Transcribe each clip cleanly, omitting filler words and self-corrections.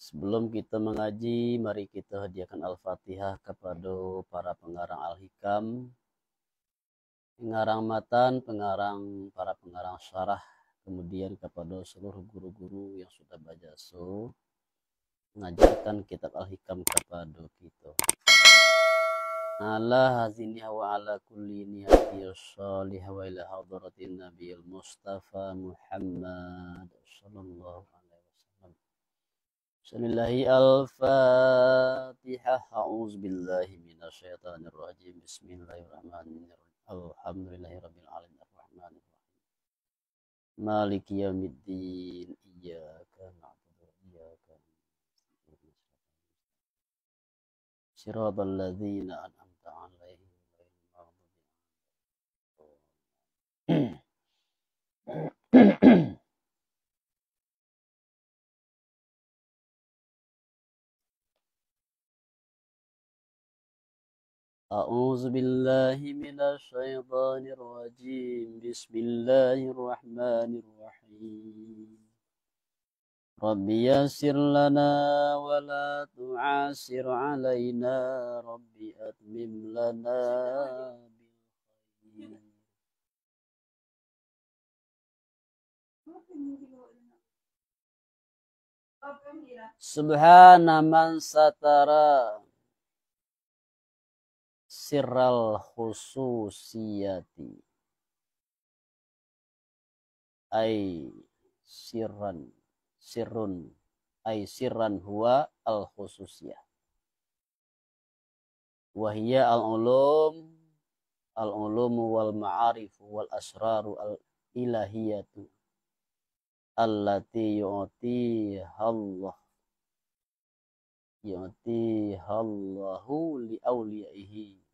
Sebelum kita mengaji, mari kita hadiahkan Al-Fatihah kepada para pengarang Al-Hikam, pengarang matan, para pengarang syarah, kemudian kepada seluruh guru-guru yang sudah bajasa mengajarkan kitab Al-Hikam kepada kita. Ala haziniha wa ala kulli niyati shalih wa ila hadratin nabiyil Mustafa Muhammad sallallahu alaihi wasallam. Bismillahi al-Fatihah. A'udzu billahi minasyaitonir rajim. Bismillahirrahmanirrahim. Alhamdulillahirabbil alamin arrahmanir rahim. Maliki yaumiddin. Iyyaka na'budu wa iyyaka nasta'in. Shiratal ladzina an'amta 'alaihim ghairil maghdubi 'alaihim. أعوذ بالله من الشيطان الرجيم بسم الله الرحمن الرحيم رب يسر لنا ولا تعسر علينا رب أتمم لنا بالخير سبحان من ستر sirral khususiyati ay sirran huwa al khususiyah wahia al ulum wal ma'arif wal asraru al ilahiyatu allati yu'tihallahu li awliyaihi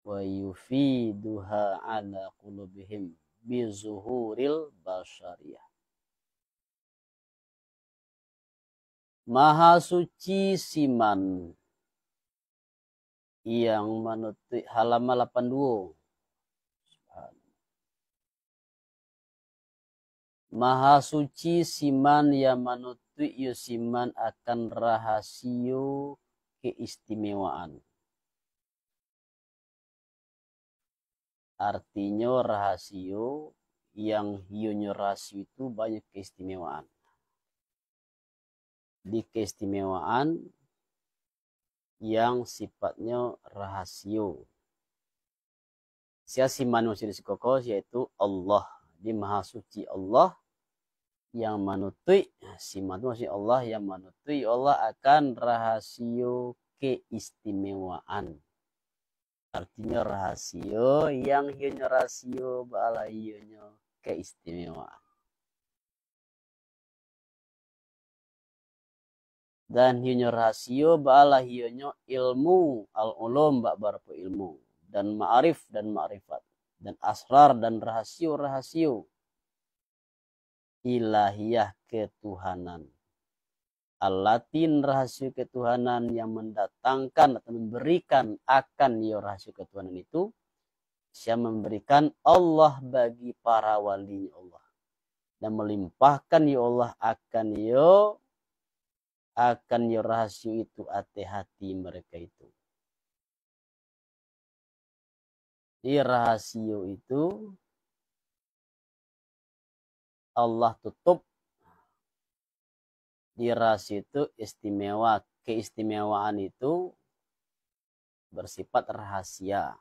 wa yufiduha ala qulubihim bi zuhuril basyariyah. Maha suci siman yang menutup halaman 82. Maha suci siman yang menutup yusiman akan rahasio keistimewaan. Artinya rahasio yang hionya rasio itu banyak keistimewaan. Di keistimewaan yang sifatnya rahasio. Siasi manusia di sikokos yaitu Allah. Di maha suci Allah yang menutup siman manusia Allah yang menutup Allah akan rahasio keistimewaan. Artinya rahasio yang hionya rasio bala hionya keistimewaan. Dan hionya rasio bala hionya ilmu al-ulum barpo ilmu dan ma'arif dan ma'rifat dan asrar dan rahasio ilahiyah ketuhanan. Al-latin rahasio ketuhanan yang mendatangkan atau memberikan akan ya rahasio ketuhanan itu siapa memberikan Allah bagi para wali Allah dan melimpahkan ya Allah akan ya rahasio itu hati mereka itu. Di rahasio itu Allah tutup. Di rahasio itu istimewa, keistimewaan itu bersifat rahasia.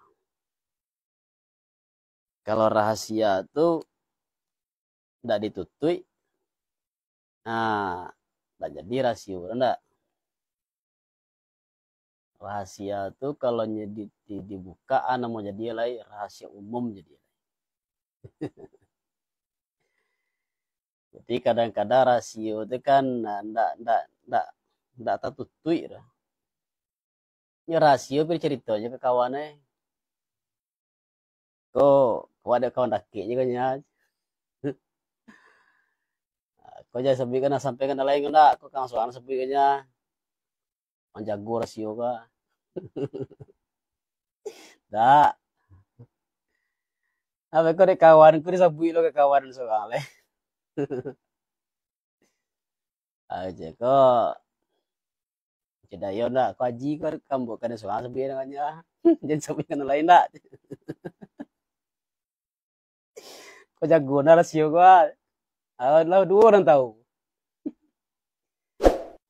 Kalau rahasia itu tidak ditutup, nah, tidak jadi rahasia, enggak. Rahasia itu kalau dibuka, mau jadi lagi rahasia umum jadi. Jadi kadang-kadang rasio itu kan ndak tertutup dah. Ini rasio berceritanya ke kawannya. Kau ada kawan daki juga nya. Kau jangan sampaikan lain enggak, kau kan soal sampaikannya. Menjago rasio ka. Dak. Apa kau dek kawan, kau disabui lo ke kawan soalnya. aja kok cedayon dah kau haji kau kamu bukan seorang sebi dengannya jadi sebi kan lain dah kau jago dah rasio kau lah dua orang tahu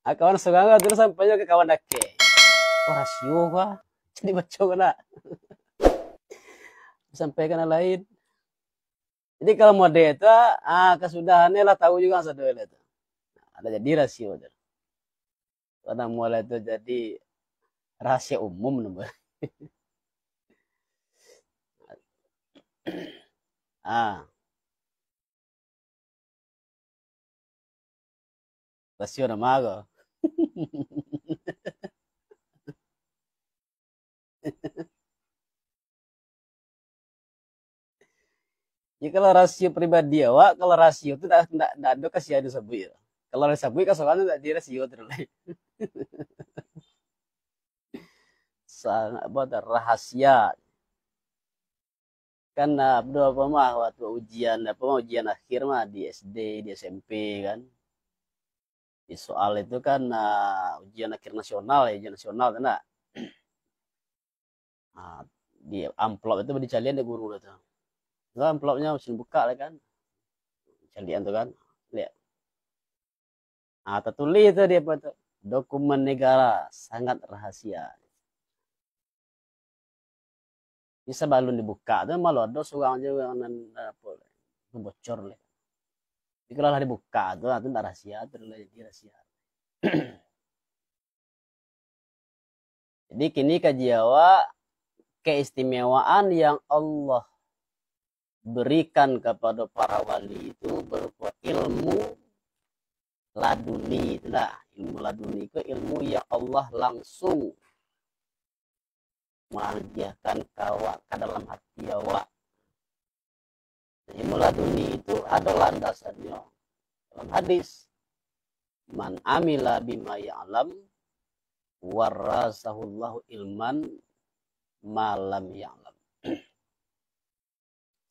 kawan seorang terus sampai ke kawan dake wah rasio kau jadi baca kau nak sampaikan lain. Jadi kalau mode itu kesudahannya lah tahu juga sadole itu. Ada jadi rasio itu. Karena mulai itu jadi rahasia umum nomor. Rasio nama kok. Ya kalau rasio pribadi awak, kalau rasio itu tidak ada kasih ada sabui. Kalau ada sabui kan soalnya tidak di rasio terus. Sangat buat rahasia. Kan apa mah waktu ujian akhir mah di SD, di SMP kan. Di soal itu kan ujian akhir nasional ya, ujian nasional kan. Di amplop itu dicalian di guru itu. Nah, amplopnya mesti buka lah kan. Calian tuh kan. Lihat. Tertulis itu dia apa tuh? Dokumen negara sangat rahasia. Bisa balun dibuka tuh malah ada seorang juga yang apa bocor lah. Jadi kalau dibuka tuh itu tidak rahasia, terus jadi rahasia. Jadi kini kajiawa keistimewaan yang Allah berikan kepada para wali itu berupa ilmu laduni. Itulah ilmu laduni itu ilmu yang Allah langsung mengajarkan kawak ke dalam hati awak. Ilmu laduni itu ada landasannya dalam hadis. Man amila bima ya'lam warasahullahu ilman malam ya'lam.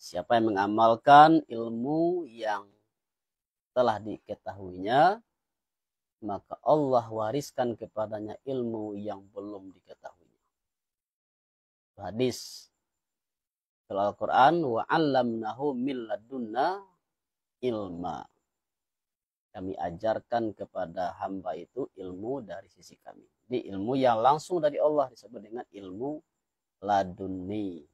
Siapa yang mengamalkan ilmu yang telah diketahuinya, maka Allah wariskan kepadanya ilmu yang belum diketahuinya. Hadis dalam Al-Quran, wa'allamnahu min ladunna ilma. Kami ajarkan kepada hamba itu ilmu dari sisi kami. Jadi ilmu yang langsung dari Allah disebut dengan ilmu laduni.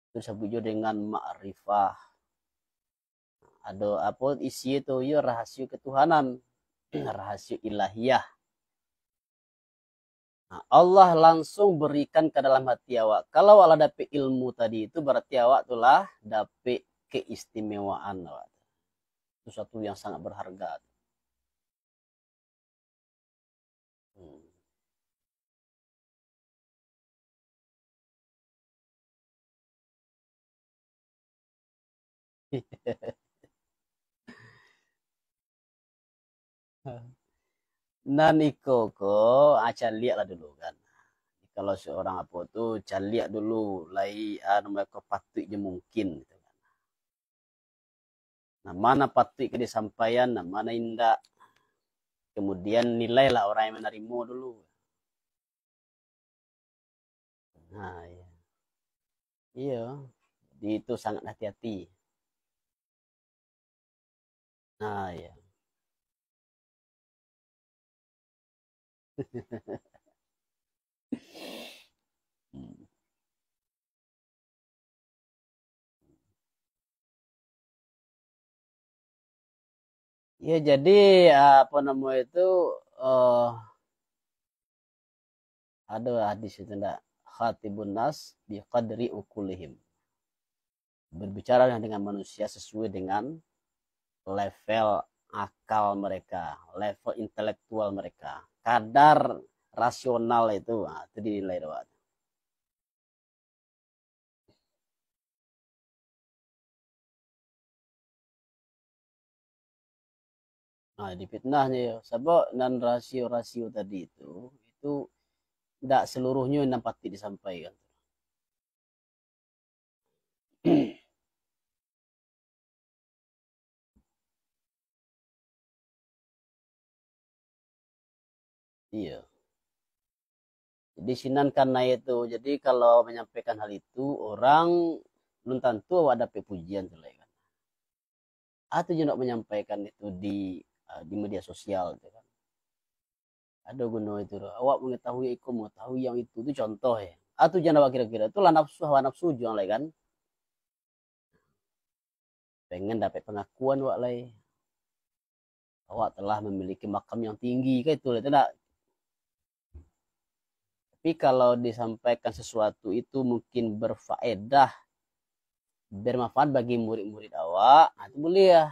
Itu disebut juga dengan ma'rifah. Ada apa isi itu ya rahasia ketuhanan, rahasia ilahiyah. Nah, Allah langsung berikan ke dalam hati awak. Kalau Allah dapat ilmu tadi itu berarti awak itulah dapat keistimewaan awak. Itu satu yang sangat berharga. Nan iko ko lihat lah dulu kan. Kalau seorang apa tuh lihat dulu lai mereka patutnya mungkin gitu kan. Nah, mana patut ke disampaikan, nah mana indah. Kemudian nilailah orang yang menerima dulu. Nah, iya. Iya. Jadi itu sangat hati-hati. Nah, iya. Ya jadi apa namanya itu ada hadis itu enggak khatibun nas bi qadri ukulihim. Berbicara dengan manusia sesuai dengan level akal mereka, level intelektual mereka, kadar rasional itu dinilai doang. Nah, di fitnahnya ya. Sebab dan rasio-rasio tadi itu tidak seluruhnya yang pasti disampaikan. Iya. Jadi sinan karena itu. Jadi kalau menyampaikan hal itu orang belum tentu ada pujian tuh kan. Atau juga menyampaikan itu di media sosial gitu kan. Ada guna itu. Awak mengetahui aku mengetahui yang itu contoh ya. Atau jangan kira-kira itu lah nafsu hawa nafsu juang lah kan. Pengen dapat pengakuan wak lah. Awak telah memiliki makam yang tinggi kan itu lah tidak. Tapi kalau disampaikan sesuatu itu mungkin berfaedah, bermanfaat bagi murid-murid awak, nah itu boleh ya.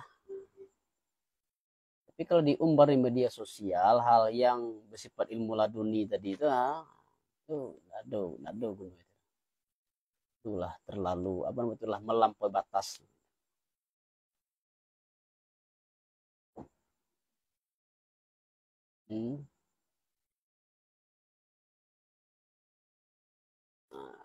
Tapi kalau diumbar di media sosial, hal yang bersifat ilmu laduni tadi itu, itu nado itulah terlalu apa namanya itulah melampaui batas. Hmm. Nah,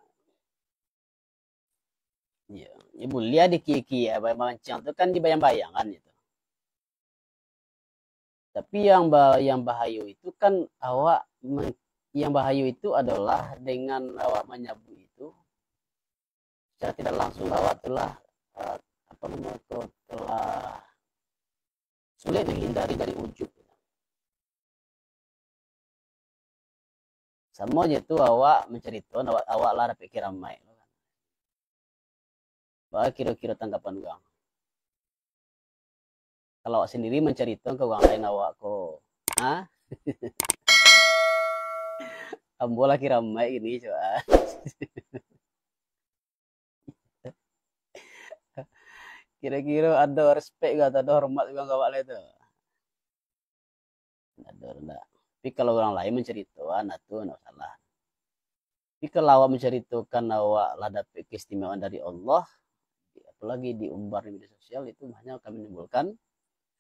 ya, ibu lihat di kiki ya, mancang itu kan dibayang-bayangan itu. Tapi yang bahayu itu kan awak yang bahayu itu adalah dengan awak menyabu itu secara tidak langsung awak telah apa namanya itu telah sulit menghindari dari ujub. Sama aja tuh awak menceritakan awak lah ada pikiran main. Bahwa kira-kira tanggapan orang. Kalau awak sendiri menceritakan ke orang lain awak kok, ah, ambola kira main ini coba. Kira-kira ada respect gak, ada hormat juga gak awak itu. Ada rendah. Tapi kalau orang lain menceritakan, itu tidak salah. Tapi kalau awak menceritakan awak lah dapat keistimewaan dari Allah, apalagi diumbar di media sosial, itu hanya akan menimbulkan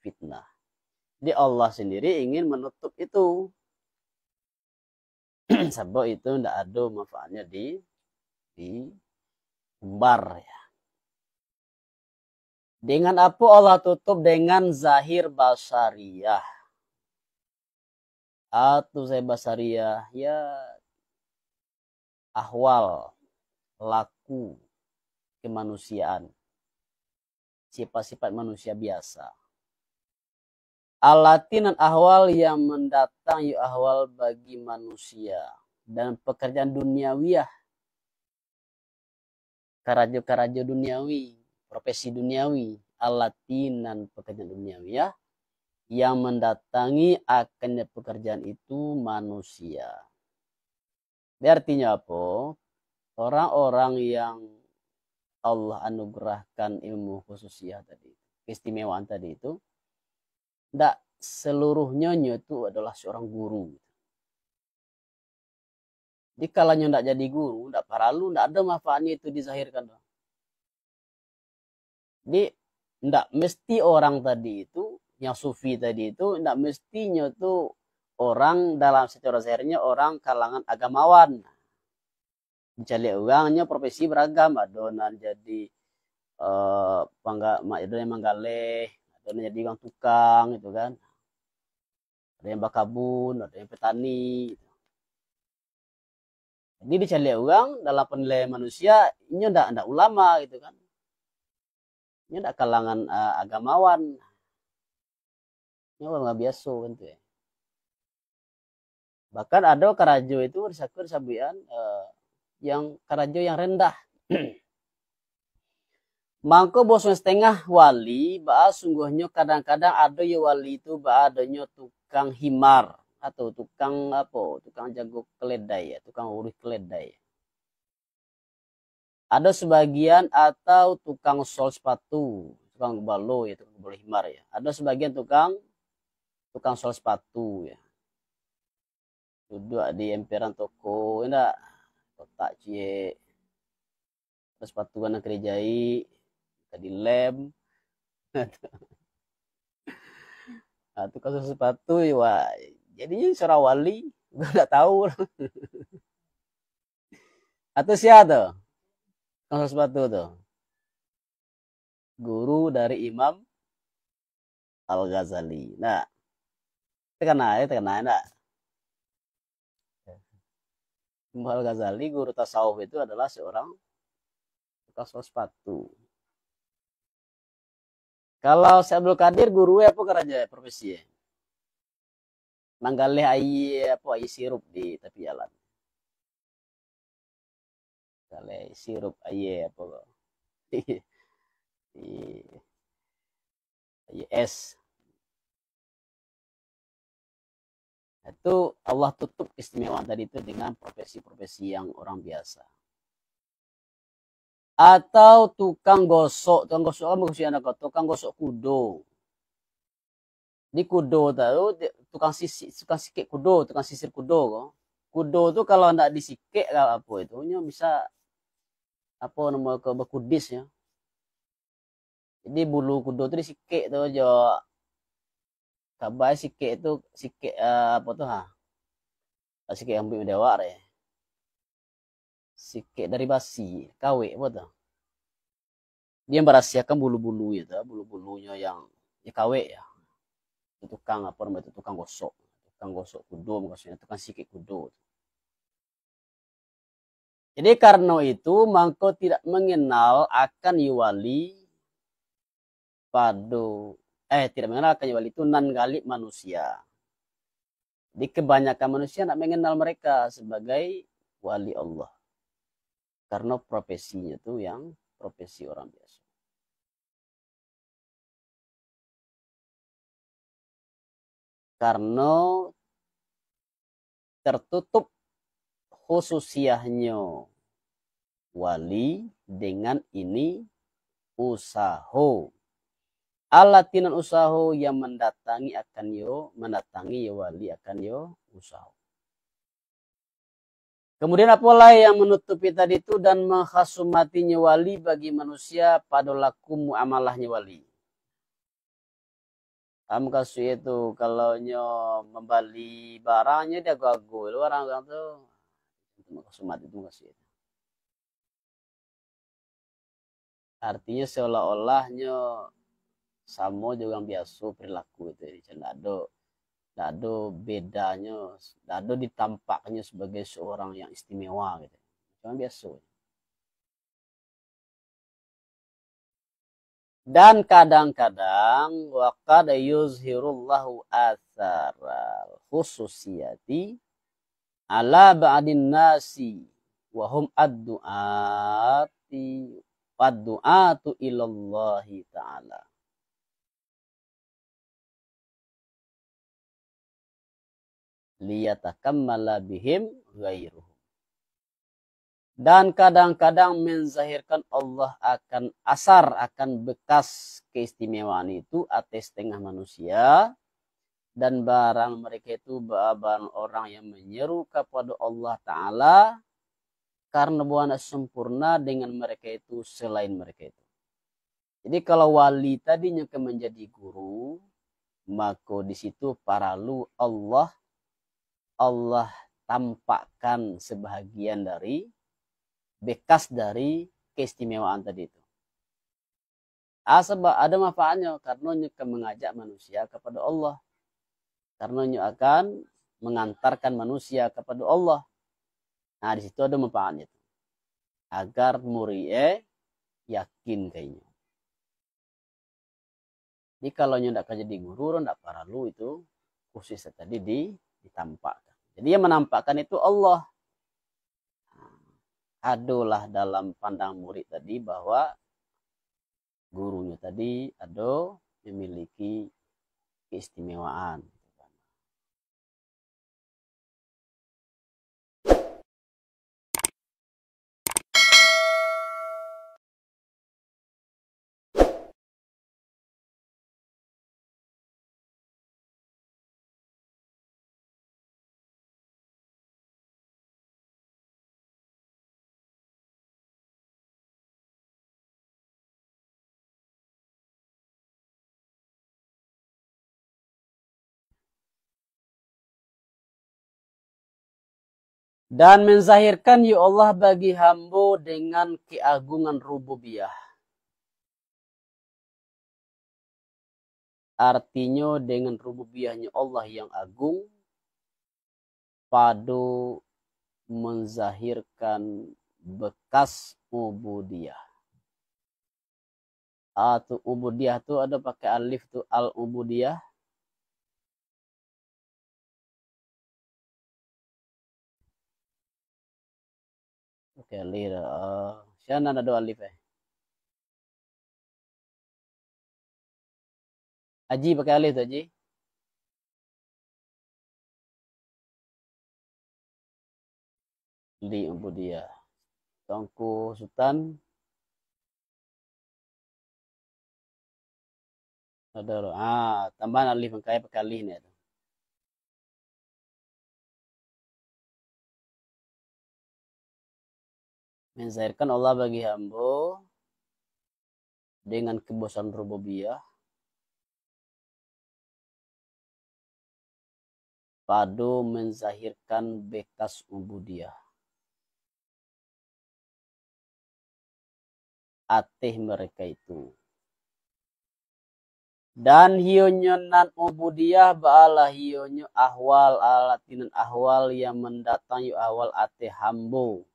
fitnah. Jadi Allah sendiri ingin menutup itu. Sebab itu tidak ada manfaatnya di umbar ya. Dengan apa Allah tutup? Dengan zahir basariyah. Atau saya basariyah ya ahwal, laku, kemanusiaan. Sifat-sifat manusia biasa. Alatin dan ahwal yang mendatang yu ahwal bagi manusia. Dan pekerjaan duniawiyah. Karajo-karajo duniawi. Profesi duniawi. Alatin dan pekerjaan duniawiyah. Yang mendatangi akannya pekerjaan itu manusia. Ini artinya apa? Orang-orang yang Allah anugerahkan ilmu khususiyah tadi, keistimewaan tadi itu, tidak seluruhnya itu adalah seorang guru. Jadi kalau tidak jadi guru, tidak perlu, tidak ada manfaatnya itu disahirkan. Jadi tidak mesti orang tadi itu, yang sufi tadi itu, tidak mestinya itu orang dalam secara zahirnya orang kalangan agamawan. Mencari uangnya profesi beragam, ada jadi ada yang manggaleh, ada yang jadi orang tukang itu kan, ada yang bakabun, ada yang petani gitu. Jadi dicari uang dalam penilaian manusia ini ndak ulama gitu kan, ini ndak kalangan agamawan, ini orang biasa kan tuh ya. Bahkan ada karajo itu disakur sabian yang karajo yang rendah. Mangko bosan setengah wali, bahas sungguhnya kadang-kadang ada ya wali itu adanya tukang himar atau tukang apa, tukang jago keledai ya, tukang urus keledai. Ada sebagian atau tukang sol sepatu, tukang balo ya, tukang balo himar ya. Ada sebagian tukang sol sepatu ya. Duduk di emperan toko, enggak kotak cie, terus sepatu kan kerjai, di lem. Nah, tukang sepatu ya, wah, jadinya seorang wali, gue nggak tahu. Atau siapa tuh? Tukang sepatu tuh. Guru dari Imam Al-Ghazali. Nah, itu kan enggak. Imam Al-Ghazali guru tasawuf itu adalah seorang tukang sepatu. Kalau Syekh Abdul Qadir guru apa kerja profesi? Manggalih air sirup di tepi jalan. Kalau sirup air apa es. Itu Allah tutup keistimewaan tadi itu dengan profesi-profesi yang orang biasa. Atau tukang gosok kan tukang gosok kudo. Di kudo tahu tukang sikik kudo, tukang sisir kudo kok. Kudo tuh kalau ndak disikik apa itu bisa apa nama ke bekudis ya. Jadi bulu kudo itu disikik tuh aja. Kabai sikik itu sikik apa tuh sikik yang dewa deh. Sikik dari basi, kawe apa tuh? Dia merahasiakan bulu-bulu itu, bulu-bulunya yang kawe ya. Itu tukang apa namanya itu tukang gosok kudo maksudnya tukang sikik kudo. Jadi karena itu mangko tidak mengenal akan yuwali tidak mengenal akan yuwali itu nan galib manusia. Jadi kebanyakan manusia tidak mengenal mereka sebagai wali Allah. Karena profesinya itu yang profesi orang biasa. Karena tertutup khususiahnya wali dengan ini usaho. Alatinan usaho yang mendatangi wali akan yo usaho. Kemudian apalah yang menutupi tadi itu dan menghasumatinya wali bagi manusia pada laku muamalahnya wali. Kasu itu kalau membali barangnya dia gagal orang tuh menghasumat itu kasih. Artinya seolah-olahnya sama juga biasa perilaku itu dado bedanya dado ditampaknya sebagai seorang yang istimewa gitu cuma biasa. Dan kadang-kadang waqad yuzhirullahu atharal khususiyati ala ba'din nasi wa hum ad-du'atu ilallahi ta'ala. Liyatakammala bihim ghairuhum. Dan kadang-kadang menzahirkan Allah akan bekas keistimewaan itu atas tengah manusia dan barang mereka itu barang orang yang menyeru kepada Allah Ta'ala karena buana sempurna dengan mereka itu selain mereka itu. Jadi kalau wali tadinya menjadi guru, maka di situ paralu Allah tampakkan sebahagian dari bekas dari keistimewaan tadi itu. Sebab ada manfaatnya karena mengajak manusia kepada Allah. Karena akan mengantarkan manusia kepada Allah. Nah, di situ ada manfaatnya. Agar murid yakin kayaknya. Jadi kalau tidak kerja di guru, tidak perlu itu khusus tadi ditampakkan. Jadi yang menampakkan itu Allah. Adalah dalam pandang murid tadi bahwa gurunya tadi memiliki keistimewaan. Dan menzahirkan ya Allah bagi hamba dengan keagungan rububiyah. Artinya dengan rububiyahnya Allah yang agung, pada menzahirkan bekas ubudiyah. Atau ubudiyah tuh ada pakai alif tuh al-ubudiyah. Oke, alif. Siapa ada alif ya? Aji pakai alif tuh, Aji. Li ubudiyah. Tongku Sultan. Ada tambahan alif kayak pakai alif nih. Menzahirkan Allah bagi hamba dengan kebosan rububiyah padu menzahirkan bekas ubudiyah. Atih mereka itu. Dan hionyo nan ubudiyah ba'ala hionyo ahwal alatinan ahwal yang mendatangi ahwal atih hambo.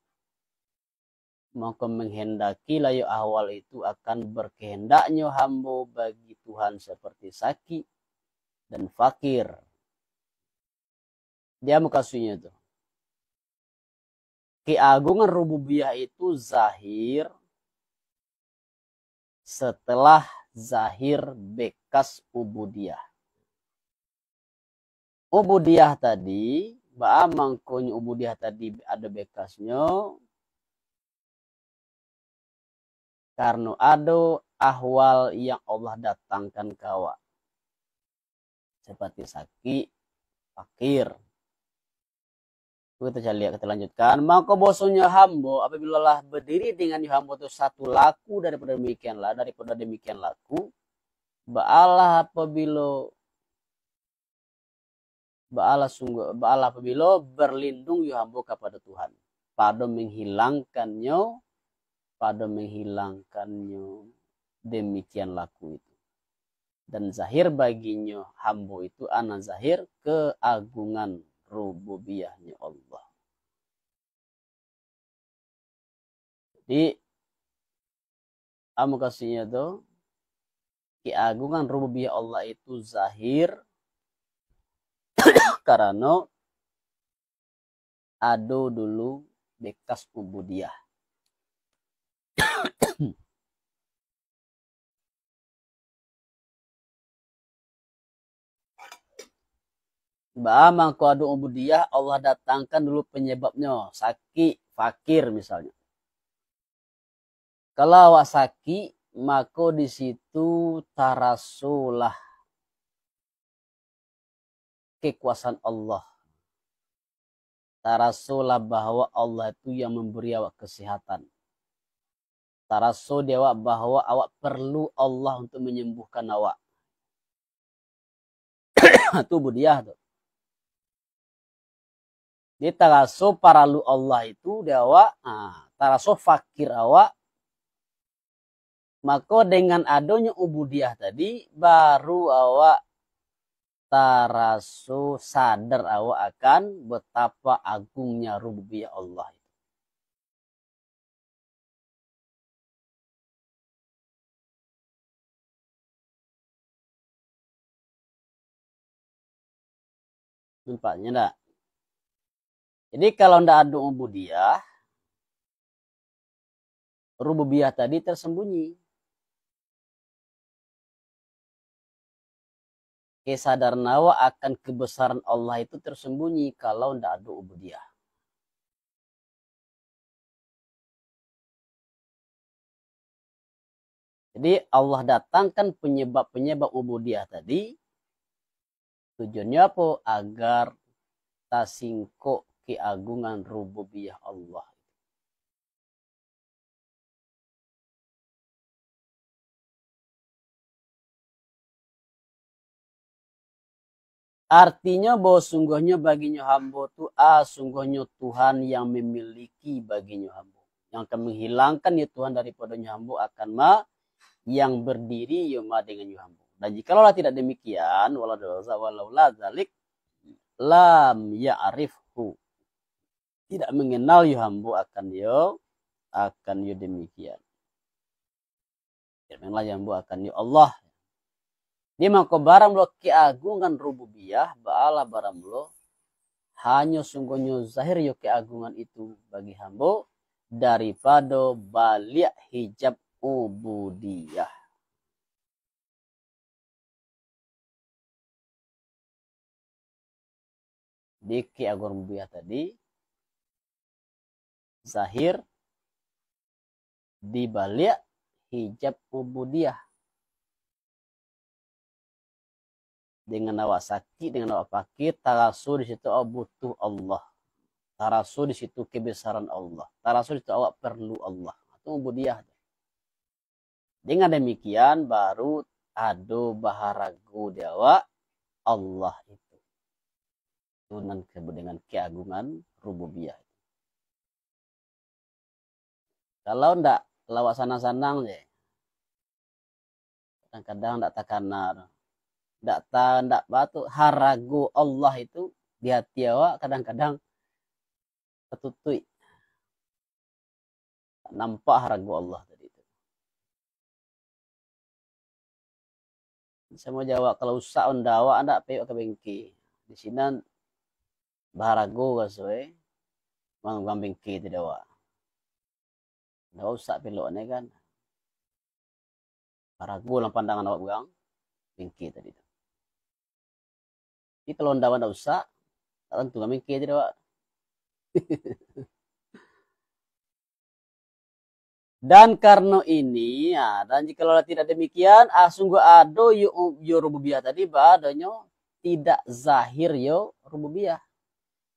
Maka menghendaki layu ahwal itu akan berkehendaknya hambo bagi Tuhan seperti sakit dan fakir. Dia mukasihnya tuh. Keagungan rububiyah itu zahir setelah zahir bekas ubudiyah. Ubudiyah tadi, mangkonya ubudiyah tadi ada bekasnya, karena ada ahwal yang Allah datangkan kawa. Seperti sakit, fakir. Kita lanjutkan. Maka bosonya hamba apabila lah berdiri dengan hamba itu satu laku daripada demikian laku. Ba'alah apabila berlindung hamba kepada Tuhan. Pada menghilangkannya demikian laku itu. Dan zahir baginya hamba itu ana zahir keagungan rububiyahnya Allah. Jadi kasihnya tuh keagungan rububiyah Allah itu zahir karena ada dulu bekas ubudiyah. Mangko adu ubudiyah Allah datangkan dulu penyebabnya sakit, fakir misalnya. Kalau awak sakit, maka di situ tarasulah kekuasaan Allah. Tarasulah bahwa Allah itu yang memberi awak kesehatan. Tarasu dewa bahwa awak perlu Allah untuk menyembuhkan awak. Itu ubudiyah tuh. Di taraso paralu Allah itu dewa, taraso fakir awak. Maka dengan adanya ubudiyah tadi baru awak taraso sadar awak akan betapa agungnya rububiyah Allah. Nampaknya enggak? Jadi kalau enggak ada ubudiyah, rububiyah tadi tersembunyi. Kesadaran awak akan kebesaran Allah itu tersembunyi kalau enggak ada ubudiyah. Jadi Allah datangkan penyebab ubudiyah tadi. Tujuannya apa? Agar tasingko keagungan rububiyah Allah. Artinya bahwa sungguhnya baginya hamba itu sungguhnya Tuhan yang memiliki baginya hamba. Yang akan menghilangkan ya Tuhan daripada hamba akan yang berdiri ya dengan hamba. Dan jikalau tidak demikian, walau la zalik lam ya'rifhu. tidak mengenal yo hambo akan yo demikian. Tidak mengenal yo hambo akan yo Allah. Dia maka barang lo keagungan rububiyah ba'ala barang lo hanya sungguhnya zahir yo keagungan itu bagi hambo daripada balik hijab ubudiyah. Di keagungan rububiyah tadi zahir di balik hijab ubudiyah. Dengan awak sakit, dengan awak pakit, tarasu di situ awak butuh Allah. Tarasu di situ kebesaran Allah. Tarasu di situ awak perlu Allah. Itu ubudiyah. Dengan demikian baru ada baharagu di awak Allah itu. Itu dengan keagungan rububiyah. Kalau ndak lawak sanang-sanang je. Kadang-kadang ndak takanar. Ndak batu haragu Allah itu di hati awak kadang-kadang ketutui. Nampak haragu Allah tadi itu. Saya mau jawab kalau usah ondawa ndak peyok ke bengki. Di sini baharagu kasoi. Mang bengki tidak awak. Ndak usah pelok ni kan. Haragu dalam pandangan awak buang bengki tadi itu. Jadi kalau ndawa ndak usah, tak tentu kami ke tidak. Dan karena ini, ya, dan jika tidak demikian, sungguh ada yo rububiyah tadi, adanya tidak zahir yo rububiyah.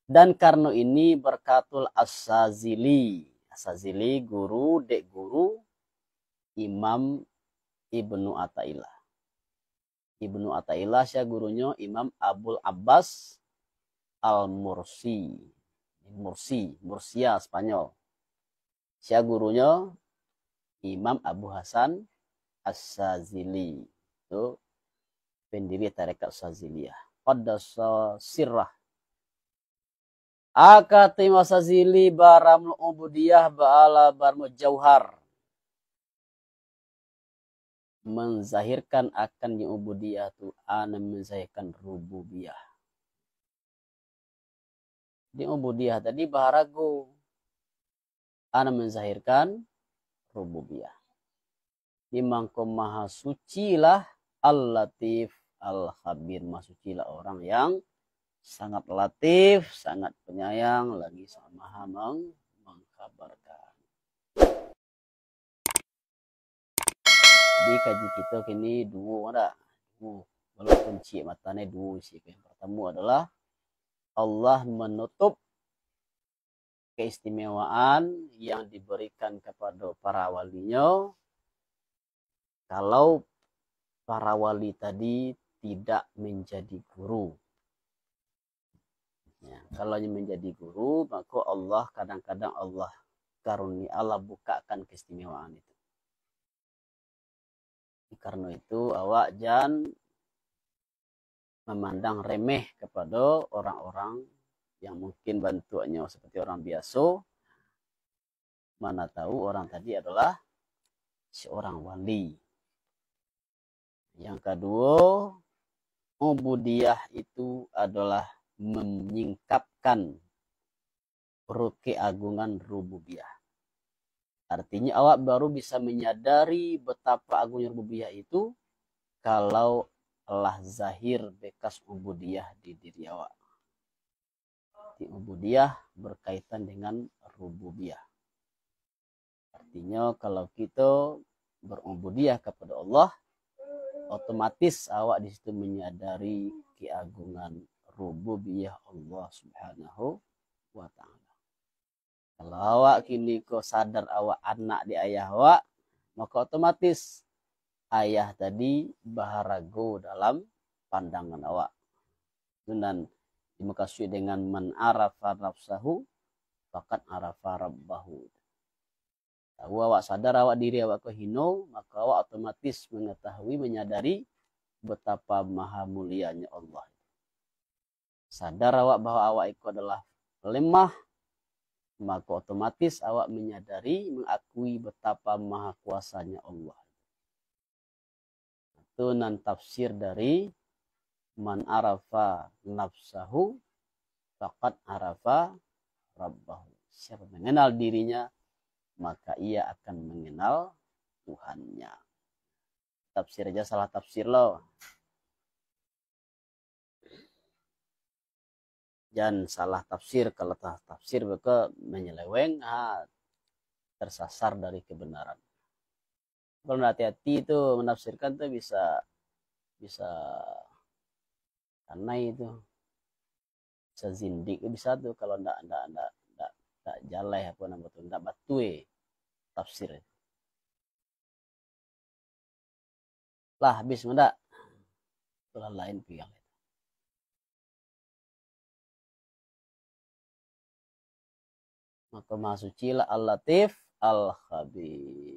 Dan karena ini berkatul As-Sazili. As-Sazili guru, dek guru, Imam Ibnu Athaillah. Ibnu Athaillah saya gurunya Imam Abul Abbas Al-Mursi. Mursia Spanyol. Saya gurunya Imam Abu Hasan As-Sazili. Itu pendiri tarekat Saziliyah. Qaddasa sirrah. Akatim Sazili baram ubudiyah ba'ala barmu jauhar. Menzahirkan akan yang ubudiyah itu ana menzahirkan rububiyah. Di ubudiyah tadi baharagu ana menzahirkan rububiyah. Imangko maha suci lah al-latif al-khabir. Maha suci lah orang yang sangat latif, sangat penyayang, lagi sangat maha mengkabarkan. Di kaji kita kini dua ada. Walaupun cik matanya dua isi. Yang pertama adalah Allah menutup keistimewaan yang diberikan kepada para walinya kalau para wali tadi tidak menjadi guru. Ya, kalau menjadi guru, maka Allah kadang-kadang Allah karunia, Allah bukakan keistimewaan itu. Karena itu awak jangan memandang remeh kepada orang-orang yang mungkin bantuannya seperti orang biasa. Mana tahu orang tadi adalah seorang wali. Yang kedua, ubudiyah itu adalah menyingkapkan keagungan rububiyah. Artinya awak baru bisa menyadari betapa agungnya rububiyah itu kalau telah zahir bekas ubudiyah di diri awak. Di ubudiyah berkaitan dengan rububiyah. Artinya kalau kita berubudiyah kepada Allah, otomatis awak di situ menyadari keagungan rububiyah Allah Subhanahu wa ta'ala. Kalau awak kini kau sadar awak anak di ayah awak, maka otomatis ayah tadi baharago dalam pandangan awak. Dan dimakasui dengan man arafa nafsahu faqad arafa rabbahu. Tahu awak sadar awak diri awak kehino, maka awak otomatis mengetahui, menyadari betapa maha mulianya Allah. Sadar awak bahwa awak itu adalah lemah, maka otomatis awak menyadari, mengakui betapa maha kuasanya Allah. Itu nan tafsir dari man arafa nafsahu faqad arafa rabbahu. Siapa mengenal dirinya, maka ia akan mengenal Tuhannya. Tafsir aja salah tafsir loh. Jangan salah tafsir. Kalau tafsir maka menyeleweng, tersasar dari kebenaran. Kalau hati-hati itu menafsirkan tuh bisa aneh itu, bisa zindik, bisa tuh kalau ndak jaleh apa namanya tuh, ndak batue tafsir lah, habis ndak itulah lain pihak. Maka maha suci lah Al-Latif Al-Khabir.